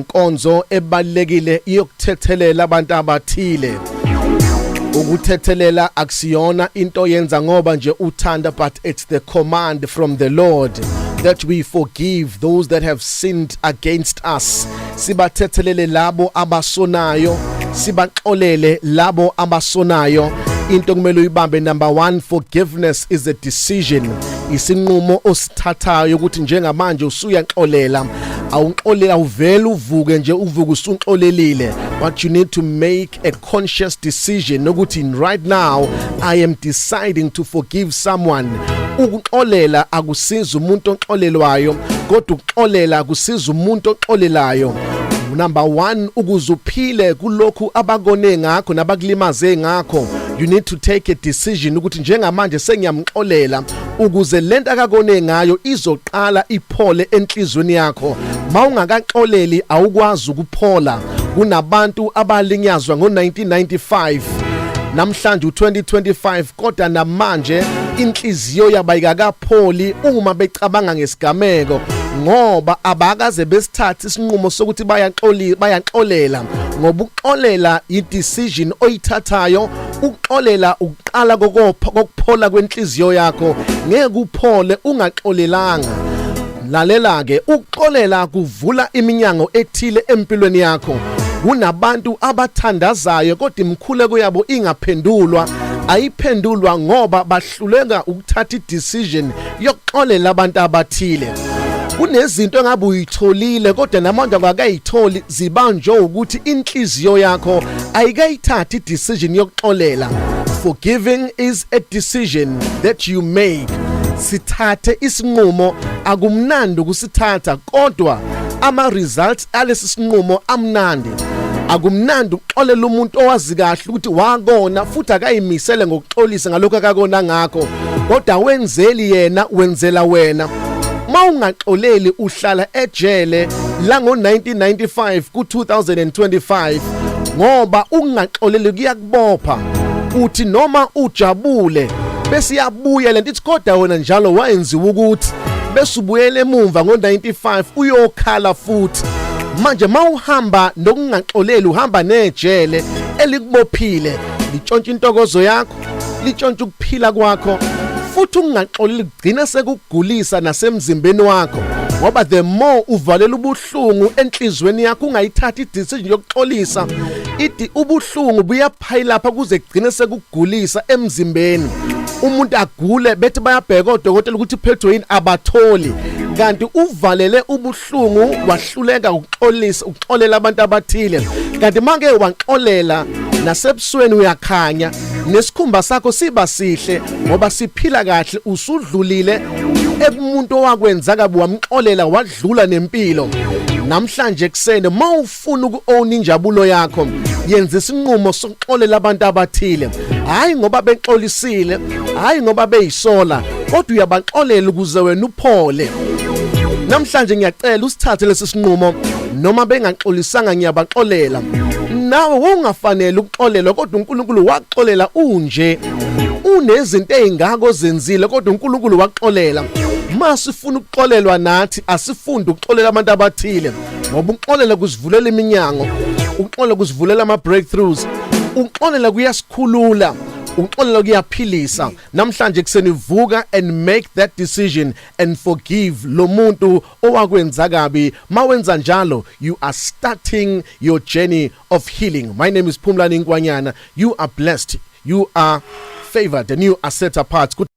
Inkonzo ebalekile iyokuthethelela abantu abathile. Ukuthethelela akusiyona into yenza ngoba nje uthanda, but it's the command from the Lord that we forgive those that have sinned against us. Sibathethelele labo abasonayo, sibaxolele labo abasonayo. Into kumele uyibambe. Number 1, forgiveness is a decision. Isinqumo osithathayo ukuthi njengamanje usuyaxolela, awuxolela uvela uvuke nje uvuke usunxolelile. But you need to make a conscious decision ukuthi right now I am deciding to forgive someone. Ukuxolela akusiza umuntu oxolelwayo, kodwa ukuxolela akusiza umuntu oxolelayo. Number 1, ukuzuphile kulokhu abakone ngakho nabakulimaze ngakho. You need to take a decision ukuthi njengamanje sengiyamxolela ukuze lento akakone ngayo izoqala iphole enhlizweni yakho. Mawungakaxoleli awukwazi ukuphola. Kunabantu abalinyazwa ngo1995, namhlanje u2025, kodwa namanje inhliziyo yabo ayikakapholi uma becabanga ngesigameko, ngoba abakaze besithathe isinqumo sokuthi bayaxolela. Ngoba ukuxolela i-decision oyithathayo. Ukuxolela uqala kokuphola kwenhliziyo yakho. Ngeke uphole ungaxolelanga. Lalela ke, ukuxolela kuvula iminyango ethile empilweni yakho. Kunabantu abathandazayo kodwa imkhuleko yabo ingaphendulwa. Ayiphendulwa ngoba bahluleka ukuthatha i-decision yokuxolela abantu abathile. Kunezinto engabe uyitholile kodwa namanje akakayitholi, zibanjwe ukuthi inhliziyo yakho ayikayithathi i-decision yokuxolela. Forgiving is a decision that you make. Sithathe isinqumo, akumnandi ukusithatha, kodwa ama results alesi sinqumo amnandi. Akumnandi ukuxolela umuntu owazi kahle ukuthi wakona futhi akayimisele ngokuxolisa ngalokho akakona ngakho, kodwa wenzeli yena wenzela wena. Mawungaxoleli uhlala ejele la ngo1995 ku2025, ngoba ungaxoleli kuyakubopha. Uthi noma ujabule bese yabuya lento ithi kodwa wena njalo wayenziwa ukuthi bese ubuyele emumva ngo95 uyokhala futhi. Manje mawuhamba nokungaxoleli uhamba nejele elikubophile, litshontsha intokozo yakho, litshontsha ukuphila kwakho. Futhi ungaxoleli kugcina sekugulisa nasemzimbeni wakho, ngoba the more uvalela ubuhlungu enhlizweni yakho ungayithatha i-decision yokuxolisa, ubuhlungu buyaphayila lapha kuze kugcine sekugulisa emzimbeni. Umuntu agule bethi bayabheka odokotela ukuthi phethwe yini, abatholi. Kanti uvalele ubuhlungu wahluleka ukuxolela abantu abathile. Kanti manje wanxolela nasebusweni uyakhanya, nesikhumba sakho siba sihle ngoba siphila kahle. Usudlulile ekumuntu owakwenza kabi, wamxolela wadlula nempilo. Namhlanje kusene mawufuna uku-own injabulo yakho, yenza isinqumo sokuxolela abantu abathile. Hayi ngoba bexolisile, hayi ngoba beyisola, kodwa uyabaxolela ukuze wena uphole. Namhlanje ngiyacela usithathe lesi sinqumo, noma bengaxolisanga ngiyabaxolela. Nawe ungafanele ukuxolelwa, kodwa uNkulunkulu waxolela unje. Unezinto ezingako zenzile kodwa uNkulunkulu waxolela. Masifuna ukuxolelwa nathi asifunde ukuxolela abantu abathile, ngoba ukuxolela kusivulela iminyango, ukuxolela kusivulela ama breakthroughs, ukuxolela kuyasikhulula, ukuxolela kuyaphilisa. Namhlanje kusenivuka and make that decision and forgive lo muntu owakwenza kabi. Mawenza njalo, you are starting your journey of healing. My name is Phumlani Nkwanyana. You are blessed, you are favored, and you are set apart.